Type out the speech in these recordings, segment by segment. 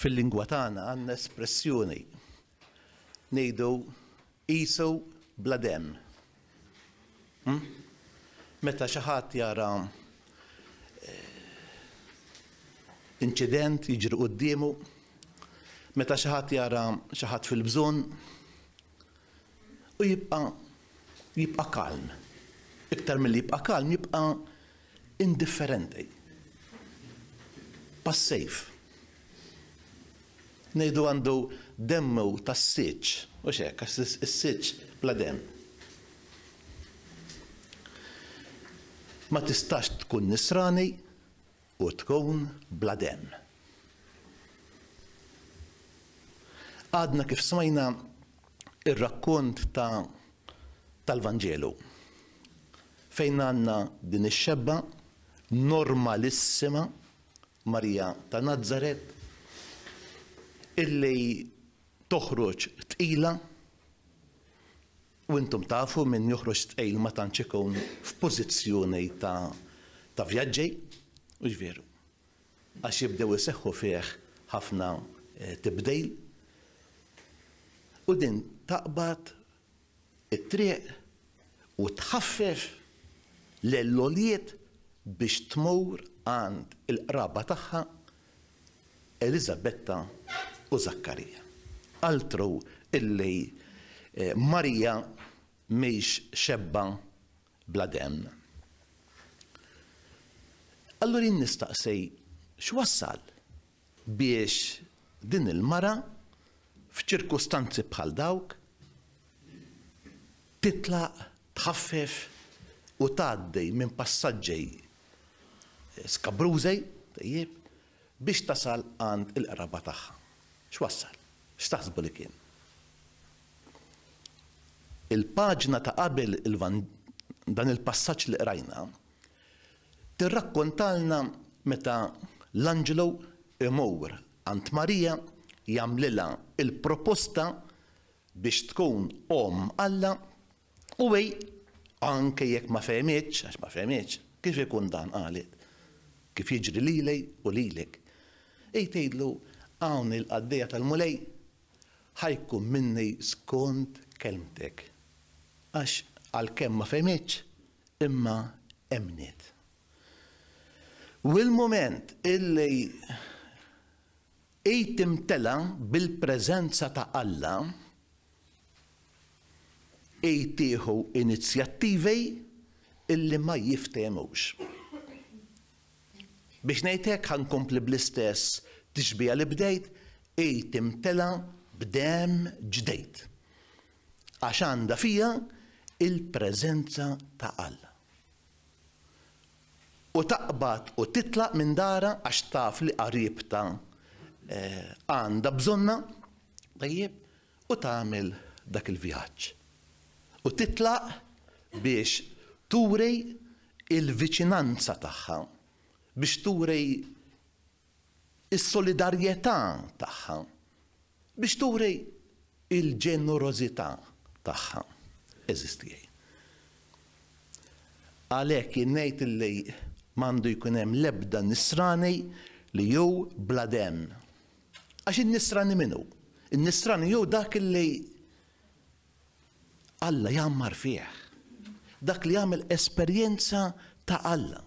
Fil-lingwa tagħna għandna espressjoni ngħidu qisu bla demm. Meta xi ħadd jara inċident jiġri qudiemu, meta xi ħadd jara xi ħadd fil-bżonn u jibqa' kalm. Iktar milli jibqa' kalm jibqa' indifferenti. Passiv. Ngħidu għandu demmu tas-siġġ, u x'hekk għax is-siġġ bla demm. Ma tistax tkun nisrani u tkun bla demm. Għadna kif smajna ir-rakkont tal-Vanġelu fejn għandna din ix-xebba normalissima Marija ta' Nażaret illi toħroġ tqila u intom tafu min joħroġ tqil ma tantx ikun f'pożizzjoni ta' vjaġġej u ġveru. Għax jibdew iseħħu fih ħafna tibdejl u din taqbad it-triq u tħaffef l-għoljiet biex tmur għand il-qraba tagħha Elisabetta u Zakkarija. Altru illi Marija mhix xebba bla demm. Allura nistaqsej x'wassal biex din il-mara f'ċirkustanzi bħal dawk titlaq tħaffef u tgħaddi minn passaġġej skabrużej biex tasal għand il-qraba tagħha. X'wassal? X'taħsbu li kien? Il-paġna ta' qabel dan il-passaġġ li qrajna tirrakkontalna meta l-Anġelu imur għand Marija jagħmlilha il-proposta biex tkun Alla u anke jekk ma fehmitx, għax ma fehmitx, kif ikun dan qalet? Kif jiġri lilej u lilek. Tgħidlu hawn il-qaddejja tal-mulej ħajkun minni skont kelmtek. Għax għalkemm ma fehmitx imma emniet. U l-mument illi timtela bil-preżenza ta' Alla tieħu inizjattivi illi ma jiftehmux. Biex ngħidlek ħankompli bl-istess tixbija li bdejt, timtela b'demm ġdejt. Għax għandha fija il-preżenza ta' Alla. U taqbad u titlaq minn dara għax taf li qaribta għandha bżonna, u tagħmel dak il-vjaġġ. U titlaq biex turi il-viċinanza tagħha, biex turi is-solidarjetà tagħha, biex turi il-ġenerożità tagħha. Eżistijaj. Għalhekk jien ngħid illi m'għandu jkun hemm l-ebda nisrani li jew bla demm. Għax in-nisrani minnu? In-nisrani jew dak illi Alla jammar fih. Dak li jagħmel esperjenza ta' Alla.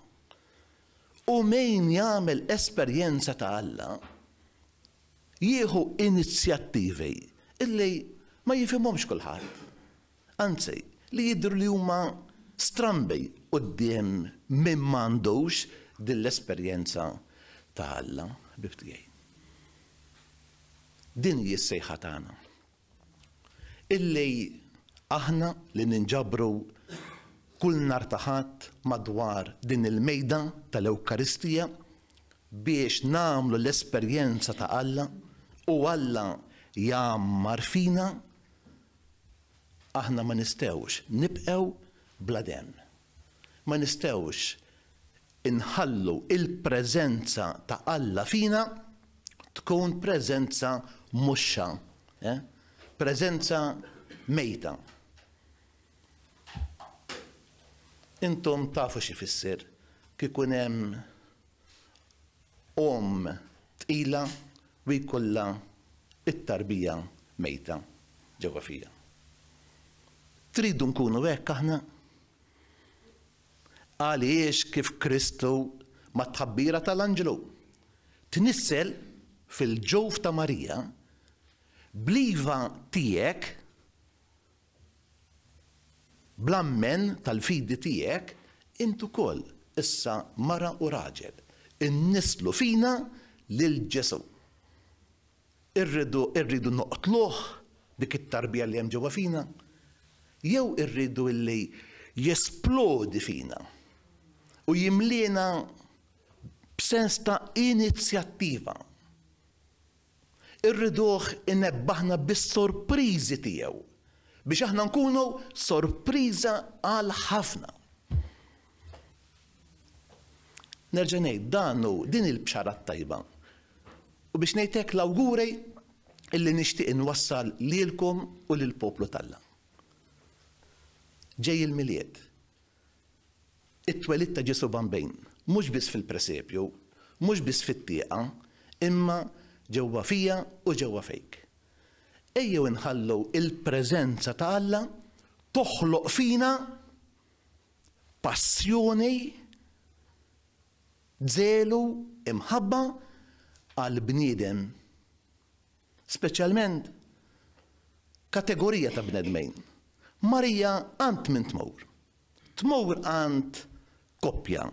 U min jagħmel esperjenza ta' Alla jieħu inizjattivi illi ma jifhimhomx kulħadd. Anzi, li jidhru li huma strambi quddiem min m'għandux din l-esperjenza ta' Alla bibtijaj. Din hi s-sejħa tagħna. Illi aħna li ninġabru kull nhar ta' Ħadd madwar din il-mejda tal-Ewkaristija biex nagħmlu l-esperjenza ta' Alla u Alla jammar fina, aħna ma nistgħux nibqgħu bla demm. Ma nistgħux inħallu il-preżenza ta' Alla fina tkun preżenza muxxa, preżenza mejta. Intom tafu x'ifisser kif ikun hemm tqila u jkollha it-tarbija mejta ġewwa fija. Tridu nkunu hekk aħna għaliex kif Kristu ma' tħabbira tal-anġelu tnissel fil-ġewf ta' Marija bliva tiegħek bl-ammen tal-fidi tiegħek intu ukoll issa mara u raġel innislu fina lil Ġesu. Irridu noqtluh dik it-tarbija li hemm ġewwa fina, jew irridu illi jesplodi fina u jimliena b'sens ta' inizjattiva. Irriduh innebbaħna bis-sorpriżi tiegħu biex aħna nkunu sorpriża għal ħafna. Nerġa' ngħid din il-bxara tajba. U biex ngħid hekk l-awguri illi nixtieq inwassal lilkom u lill-poplu talla. Ġej il-milied. It-twelid ta' Ġesu bambejn, mhux biss fil-presepju, mhux biss fit-tieqa, imma ġewwa fija u ġewwa fejk. Ejjew inħallu il-preżenza ta' Alla toħloq fina passjoni, żelu, imħabba għal bniedem, speċjalment kategorija ta' bnedmejn. Marija għand min tmur għand koppja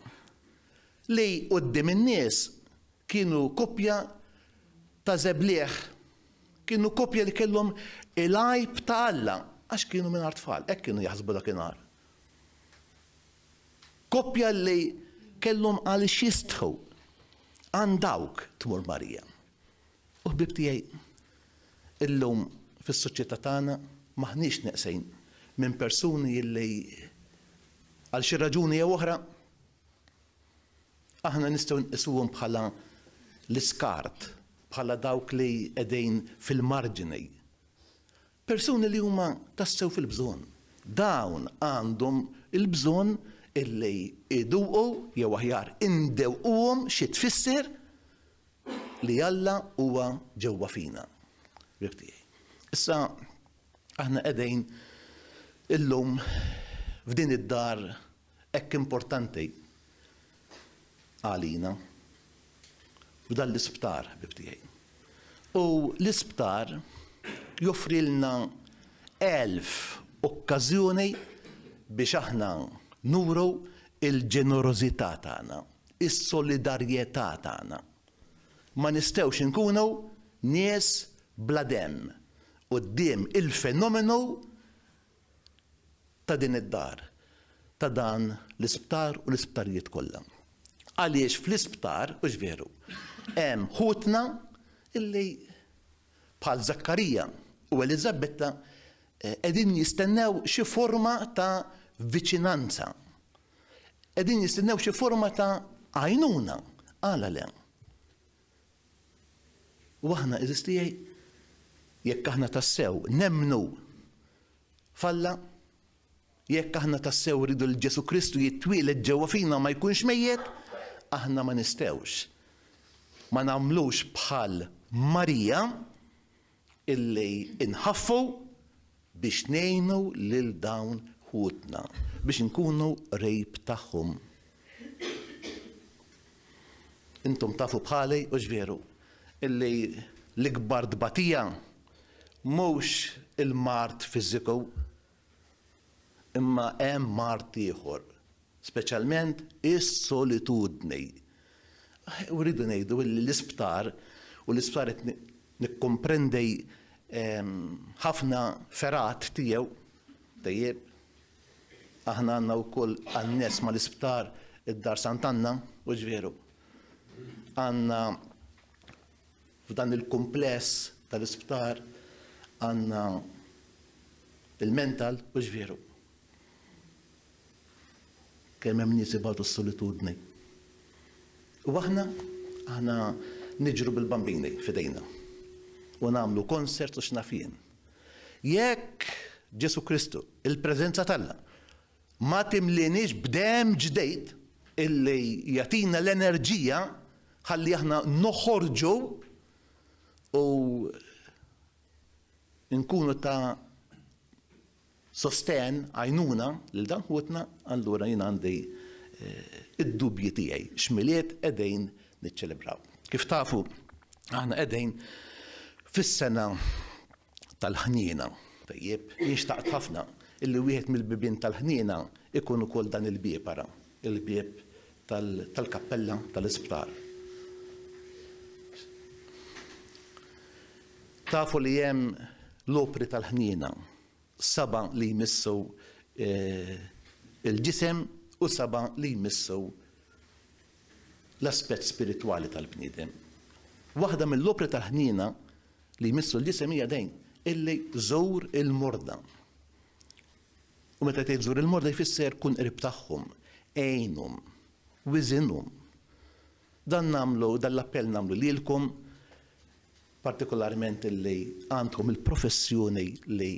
li quddiem in-nies kienu koppja ta' żeblieħ, kienu koppja li kellhom il-għajb ta' Alla għax kienu mingħajr tfal, hekk kienu jaħsbu dakinhar. Koppja li kellhom għal xjistħu għand dawk tmur Marija. U ħbib tiegħi illum fis-soċjetà tagħna maħniex neqsejn minn persuni li għal xi raġuni jew oħra aħna nistgħu nqisuhom bħala l-iskart, bħala dawk li qegħdin fil-marġini. Persuni li huma tassew fil-bżonn. Dawn għandhom il-bżonn illi iduqu jew aħjar indewquhom xi tfisser li Alla huwa ġewwa fina. Issa aħna qegħdin illum f'din id-dar hekk importanti għalina f'dan l-isptar bibtiegħi. U l-isptar joffrilna 1000 okkażjoni biex aħna nuru il-ġenerożità tagħna, is-solidarjetà tagħna. Ma nistgħux inkunu nies bla demm quddiem il-fenomenu ta' din id-dar, ta' dan l-isptar u l-isptarijiet kollha. Għaliex fl-isptar, u veru, hemm ħutna illi bħal Zakkarija u Eliżabetta qegħdin jistennew xi forma ta' viċinanza. Qegħdin jistennew xi forma ta' għajnuna għala le. U aħna eżistijaj jekk aħna tassew nemmnu falla, jekk aħna tassew ridu l-Ġesu Kristu jitwieled ġewwa fina ma jkunx mejjed, aħna ma nistgħux ma nagħmlux bħal Marija illi inħaffu biex ngħinu lil dawn ħutna, biex nkunu rejb tagħhom. Intom tafu bħali u veru illi l-ikbar dbatija mhux il-mart fiżiku imma hemm mart ieħor, speċjalment is-solitudni. U rridu ngħidu li l-isptar u l-isptar qed nikkomprendi ħafna ferat tiegħu tajjeb. Aħna għandna wkoll annes mal-isptar id-Dar Sant'Anna u veru. Għandna f'dan il-kumpless tal-isptar għandna il-mental u veru. Kemm hemm nies ibatu s-solitudni. U aħna niġru bil-bambini f'idejna u nagħmlu konsert u x'nafien. Jekk Ġesu Kristu, il-preżenza tagħha, ma timlinix b'demm ġdejt illi jagħtina l-enerġija ħalli aħna noħorġu u nkunu ta' sosten għajnuna lil dan ħutna, allura jien għandi id-dubji tiegħi x'miliet qegħdin niċċelebraw. Kif tafu aħna qegħdin fis-sena tal-ħniena. Tajjeb, jinxtaqt ħafna illi wieħed mill-bibien tal-ħniena ikun ukoll dan il-bieb ara, il-bieb tal-kappella tal-isptar. Tafu li hemm l-opri tal-ħniena, 7 li jmissu il-ġisem u 7 li jmissu l-aspett spiritwali tal-bniedem. Waħda mill-opri tal-ħniena li jmissu l-ġisem hija dejn illi żur il-morda. U meta tgħid żur il-morda jfisser kun qrib tagħhom, għejnhom, wiżinhom. Dan nagħmlu, dan l-appell nagħmlu lilkom partikolarment illi għandkom il-professjoni li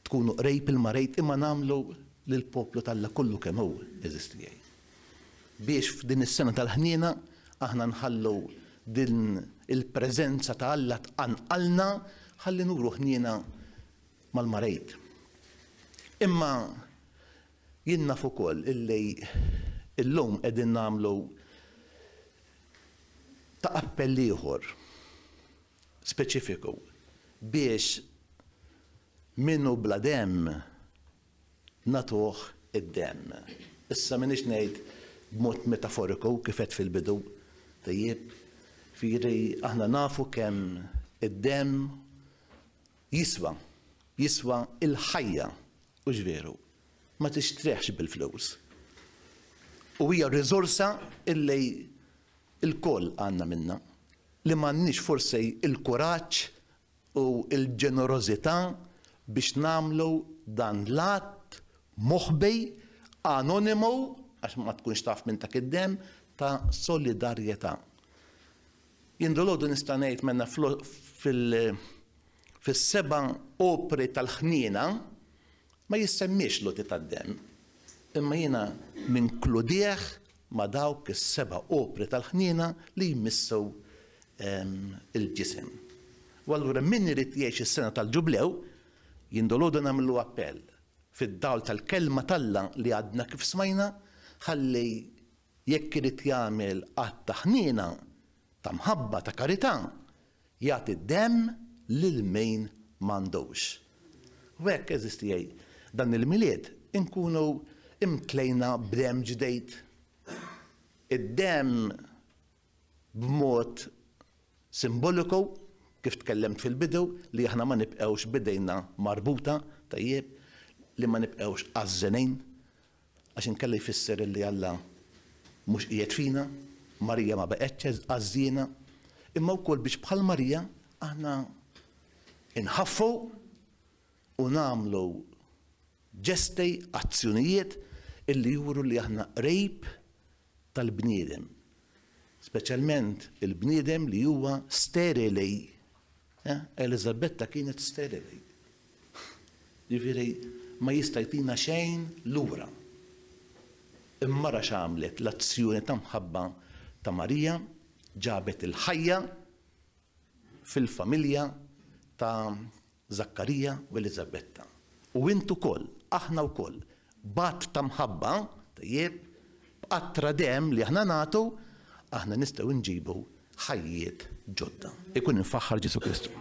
tkunu qrejb il-marejt imma nagħmlu lill-poplu Alla kollu kemm hu eżisti. Biex f'din is-sena tal-ħniena aħna nħallu din il-preżenza ta' Alla tqanqalna ħalli nuru ħniena mal-marejt. Imma jien naf ukoll illi illum qegħdin nagħmlu ta' appell ieħor speċifiku biex minnu bla demm nagħtuh id-demm. Issa m'iniex ngħid b'mod metaforiku kif qed fil-bidu. Tajjeb, fieri aħna nafu kemm id-demm jiswa il-ħajja u ġveru. Ma tixtrieħx bil-flus. U hija riżorsa illi il-koll għandna minnha li m'għandniex forsi il-kuraġġ u l-ġenerożità biex nagħmlu dan l-att moħbej anonimu għax ma tkunx taf minn dak id-demm ta' solidarjetà. Jien dolodu nista' ngħid menna fis-7 opri tal-ħniena ma jissemmix loti tad-demm. Imma jiena minkludih ma dawk is-7 opri tal-ħniena li jmissu il-ġisem. U allura min irid jgħix is-sena tal-ġublew jindolodu nagħmlu appell fid-dawl tal-kelma Alla li għadna kif smajna ħalli jekk irid jagħmel qatt ta' ħniena ta' mħabba ta' karità jagħti d-demm lil min m'għandux. U hekk eżisti dan il-milied inkunu imtlejna b'demm ġdejd. Id-demm b'mod simboliku kif tkellemt fil-bidu li aħna ma nibqgħux bidejna marbuta tajjeb li ma nibqgħux għażżenejn għax inkella jfisser li Alla mhux qiegħed fina, Marija ma baqgħetx għażżiena, imma wkoll biex bħal Marija aħna inħaffu u nagħmlu ġesti, azzjonijiet illi juru li aħna qrejb tal-bniedem. Speċjalment il-bniedem li huwa sterili. Elizabetta kienet sterili. Ġifieri ma jista' jtina xejn lura. Imma ra x'għamlet l-azzjoni ta' mħabba ta' Marija ġabet il-ħajja fil-familja ta' Zakkarija u Elizabetta. U intu koll, aħna wkoll, bat ta' mħabba, tajjeb, b'qattra demm li aħna nagħtu, aħna nistgħu nġibu ħajjiet ġodda. Ikun infaħħar Ġesu Kristu.